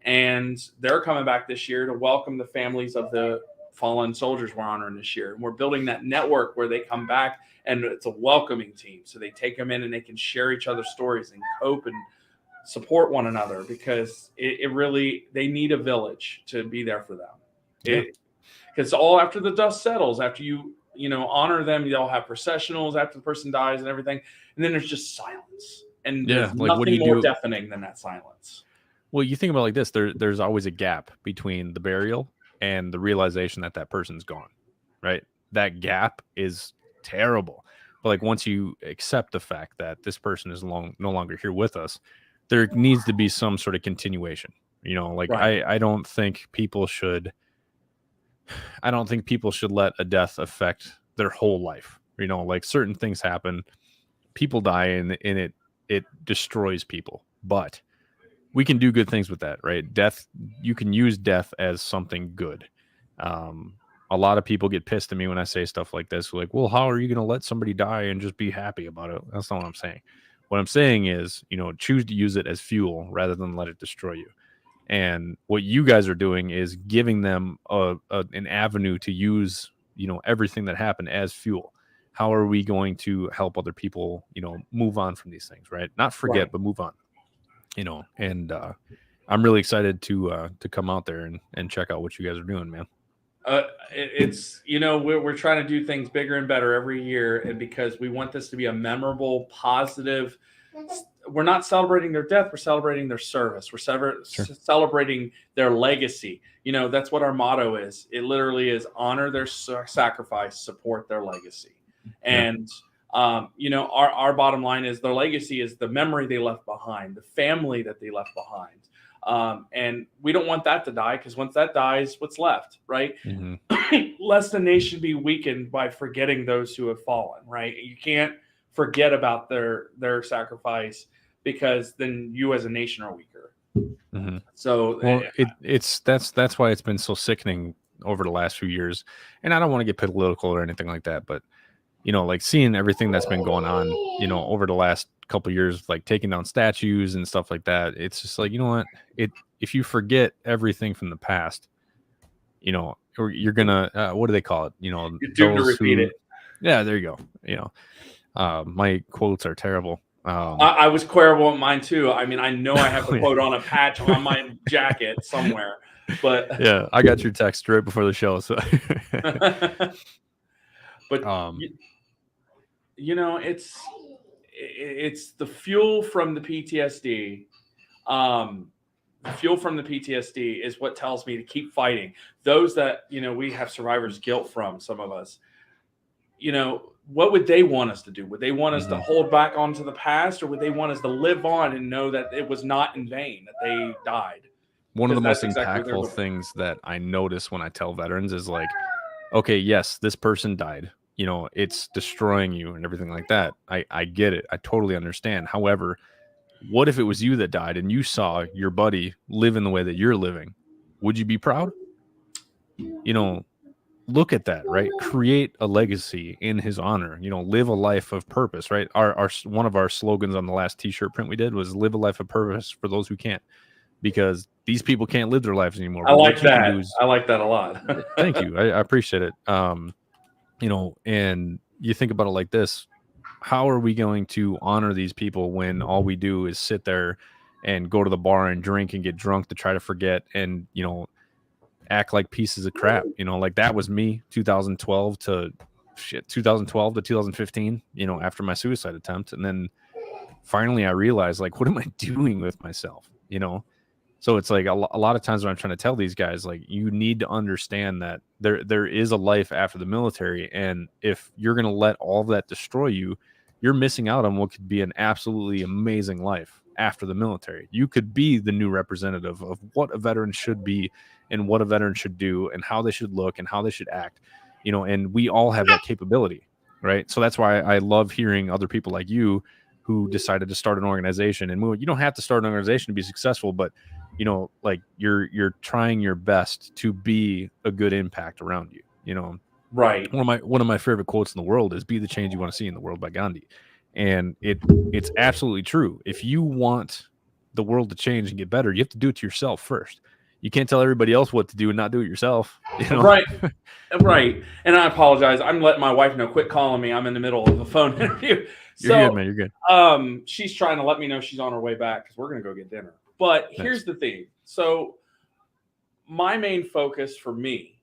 And they're coming back this year to welcome the families of the fallen soldiers we're honoring this year. And we're building that network where they come back and it's a welcoming team. So they take them in and they can share each other's stories and cope and support one another, because it really, they need a village to be there for them. Because all after the dust settles, after you honor them, they'll have processionals after the person dies and everything. And then there's just silence. And there's nothing more deafening than that silence. Well, you think about it like this, there's always a gap between the burial and the realization that that person's gone, right? That gap is terrible. But like, once you accept the fact that this person is no longer here with us, there needs to be some sort of continuation. Right. I don't think people should let a death affect their whole life. Like, certain things happen, people die, and it destroys people. But we can do good things with that, right? Death, you can use death as something good. A lot of people get pissed at me when I say stuff like this. Like, well, how are you going to let somebody die and just be happy about it? That's not what I'm saying. What I'm saying is, choose to use it as fuel rather than let it destroy you. And what you guys are doing is giving them an avenue to use, everything that happened as fuel. How are we going to help other people, move on from these things, right? Not forget, but move on. And I'm really excited to come out there and check out what you guys are doing, man. It's we're trying to do things bigger and better every year, and because we want this to be a memorable, positive we're not celebrating their death. We're celebrating their service. We're celebrating their legacy. That's what our motto is. It literally is honor their sacrifice, support their legacy. And, our bottom line is their legacy is the memory they left behind, the family that they left behind. And we don't want that to die, because once that dies, what's left, right? Lest the nation be weakened by forgetting those who have fallen, right? You can't forget about their sacrifice, because then you as a nation are weaker. So that's why it's been so sickening over the last few years. And I don't want to get political or anything like that, but like seeing everything that's been going on, over the last couple of years, like taking down statues and stuff like that. It's just like, what, if you forget everything from the past, or you're gonna what do they call it? You're doomed to repeat it. Yeah, there you go. My quotes are terrible. I was terrible at mine too. I mean, I know I have the quote on a patch on my jacket somewhere, but yeah, I got your text right before the show. So, but it's the fuel from the PTSD. The fuel from the PTSD is what tells me to keep fighting. Those that we have survivor's guilt from, some of us. What would they want us to do? Would they want us to hold back onto the past, or would they want us to live on and know that it was not in vain, that they died? One of the most impactful things that I notice when I tell veterans is like, okay, yes, this person died. It's destroying you and everything like that. I get it. I totally understand. However, what if it was you that died and you saw your buddy live in the way that you're living? Would you be proud? Look at that, right? Create a legacy in his honor, live a life of purpose, right? Our one of our slogans on the last t-shirt print we did was live a life of purpose for those who can't, because these people can't live their lives anymore. I like that. I like that a lot. Thank you. I appreciate it. And you think about it like this: how are we going to honor these people when all we do is sit there and go to the bar and drink and get drunk to try to forget and, act like pieces of crap? Like that was me 2012 to 2015, after my suicide attempt. And then finally I realized, like, what am I doing with myself? So it's like a lot of times when I'm trying to tell these guys, like, you need to understand that there is a life after the military. And if you're going to let all of that destroy you, you're missing out on what could be an absolutely amazing life after the military. You could be the new representative of what a veteran should be and what a veteran should do and how they should look and how they should act, and we all have that capability, right? So that's why I love hearing other people like you who decided to start an organization and move. You don't have to start an organization to be successful, but like you're trying your best to be a good impact around you, Right. One of my favorite quotes in the world is "Be the change you want to see in the world" by Gandhi. And it's absolutely true. If you want the world to change and get better, you have to do it to yourself first. You can't tell everybody else what to do and not do it yourself. Right. Right. And I apologize. I'm letting my wife know. Quit calling me. I'm in the middle of a phone interview. You're good, man. You're good. She's trying to let me know she's on her way back because we're going to go get dinner. But here's the thing. So my main focus for me,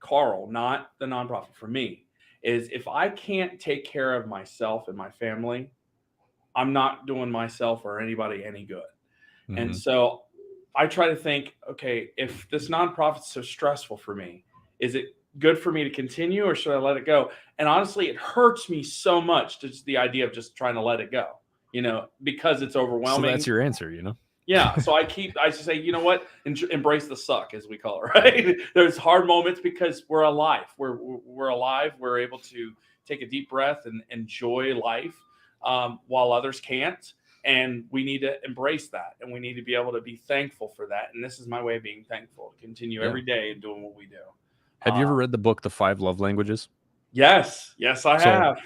Carl, not the nonprofit, for me, is if I can't take care of myself and my family, I'm not doing myself or anybody any good. And so I try to think, okay, if this nonprofit's so stressful for me, is it good for me to continue or should I let it go? And honestly, it hurts me so much, just the idea of just trying to let it go, because it's overwhelming. So that's your answer, Yeah. So I just say, you know what? Embrace the suck, as we call it, right? There's hard moments because we're alive. We're alive. We're able to take a deep breath and enjoy life while others can't. And we need to embrace that. And we need to be able to be thankful for that. And this is my way of being thankful, to continue every day and doing what we do. Have you ever read the book, The 5 Love Languages? Yes. Yes, I have.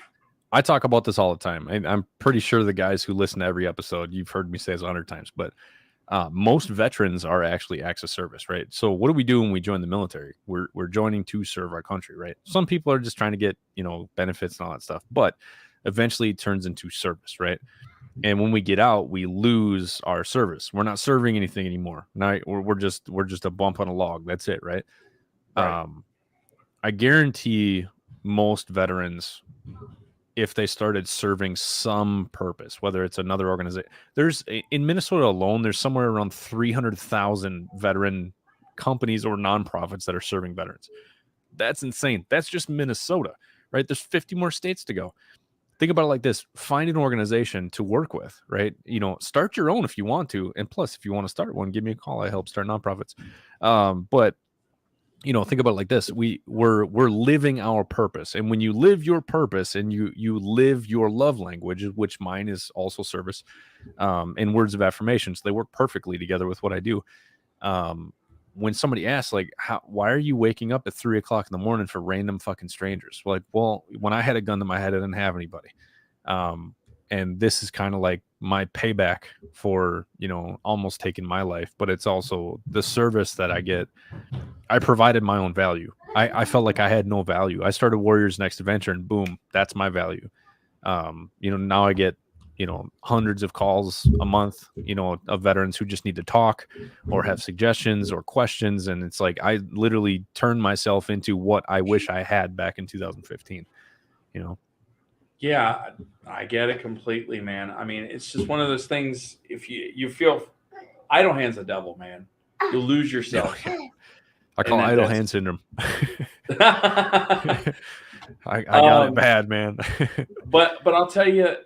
I talk about this all the time. I'm pretty sure the guys who listen to every episode, you've heard me say this 100 times, but most veterans are actually acts of service, right? So what do we do when we join the military? We're joining to serve our country, right? Some people are just trying to get, benefits and all that stuff, but eventually it turns into service, right? And when we get out, we lose our service. We're not serving anything anymore. Now we're just a bump on a log. That's it, right? I guarantee most veterans if they started serving some purpose, whether it's another organization. In Minnesota alone, there's somewhere around 300,000 veteran companies or nonprofits that are serving veterans. That's insane. That's just Minnesota, right? There's 50 more states to go. Think about it like this: find an organization to work with, right? Start your own if you want to. And plus, if you want to start one, give me a call. I help start nonprofits. But think about it like this: we're living our purpose, and when you live your purpose and you live your love language, which mine is also service, and words of affirmation, so they work perfectly together with what I do. When somebody asks, like, why are you waking up at 3:00 in the morning for random fucking strangers? Like, well, when I had a gun to my head, I didn't have anybody. And this is kind of like my payback for, almost taking my life, but it's also the service that I get. I provided my own value. I felt like I had no value. I started Warriors Next Adventure and boom, that's my value. Now I get, hundreds of calls a month, of veterans who just need to talk or have suggestions or questions. And it's like, I literally turned myself into what I wish I had back in 2015, Yeah, I get it completely, man. I mean, it's just one of those things. If you feel idle hands the devil, man, you'll lose yourself. I call it idle hand syndrome. I got it bad, man. but I'll tell you,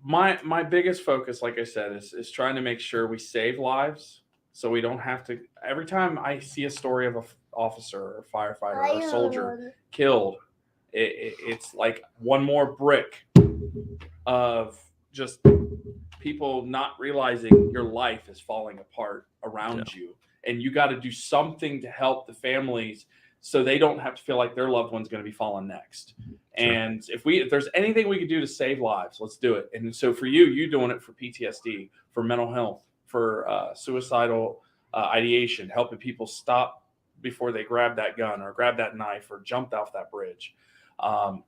my biggest focus, like I said, is trying to make sure we save lives, so we don't have to. Every time I see a story of an officer or a firefighter or a soldier killed, it's like one more brick of just people not realizing your life is falling apart around you, and you got to do something to help the families so they don't have to feel like their loved one's going to be falling next. Sure. And if there's anything we could do to save lives, let's do it. And so for you doing it for PTSD, for mental health, for suicidal ideation, helping people stop before they grab that gun or grab that knife or jumped off that bridge,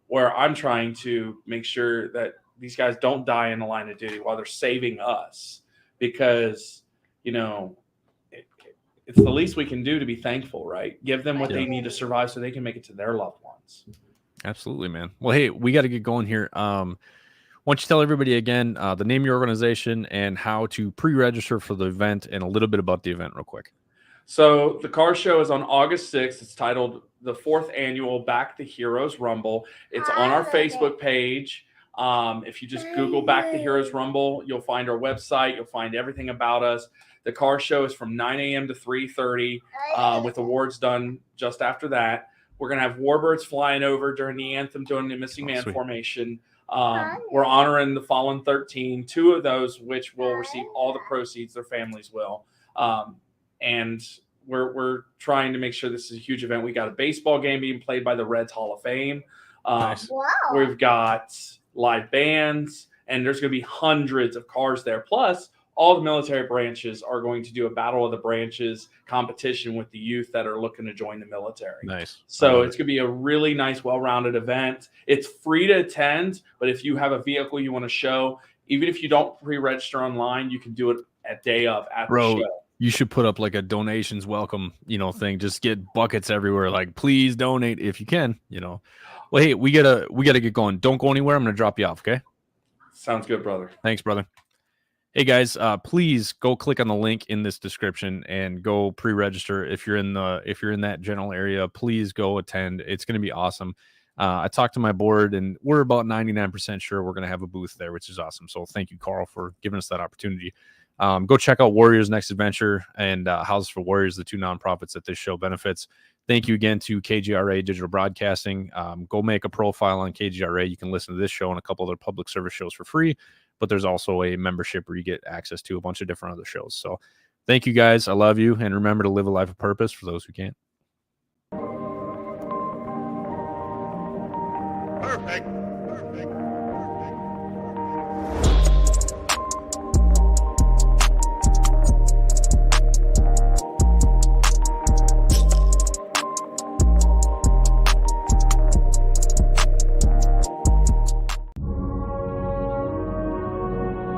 where I'm trying to make sure that these guys don't die in the line of duty while they're saving us, because, it's the least we can do to be thankful, right? Give them what they need to survive so they can make it to their loved ones. Absolutely, man. Well, hey, we got to get going here. Why don't you tell everybody again the name of your organization and how to pre-register for the event and a little bit about the event real quick. So the car show is on August 6th. It's titled the 4th Annual Back the Heroes Rumble. It's on our Facebook page. If you just Google Back the Heroes Rumble, you'll find our website. You'll find everything about us. The car show is from 9 a.m. to 3:30 with awards done just after that. We're going to have warbirds flying over during the anthem, doing the missing man formation. We're honoring the fallen 13, 2 of those which will receive all the proceeds, their families will. And we're trying to make sure this is a huge event. We got a baseball game being played by the Reds Hall of Fame. Nice. We've got live bands, and there's going to be hundreds of cars there. Plus, all the military branches are going to do a Battle of the Branches competition with the youth that are looking to join the military. Nice. So it's going to be a really nice, well-rounded event. It's free to attend, but if you have a vehicle you want to show, even if you don't pre-register online, you can do it at day of at the show. You should put up like a donations welcome, thing. Just get buckets everywhere. Like, please donate if you can, Well, hey, we gotta get going. Don't go anywhere. I'm gonna drop you off. Okay. Sounds good, brother. Thanks, brother. Hey guys, please go click on the link in this description and go pre-register. If you're in that general area, please go attend. It's going to be awesome. I talked to my board and we're about 99% sure we're going to have a booth there, which is awesome. So thank you, Carl, for giving us that opportunity. Go check out Warriors Next Adventure and Houses for Warriors, the 2 nonprofits that this show benefits. Thank you again to KGRA Digital Broadcasting. Go make a profile on KGRA. You can listen to this show and a couple other public service shows for free, but there's also a membership where you get access to a bunch of different other shows. So thank you guys. I love you. And remember to live a life of purpose for those who can't. Perfect.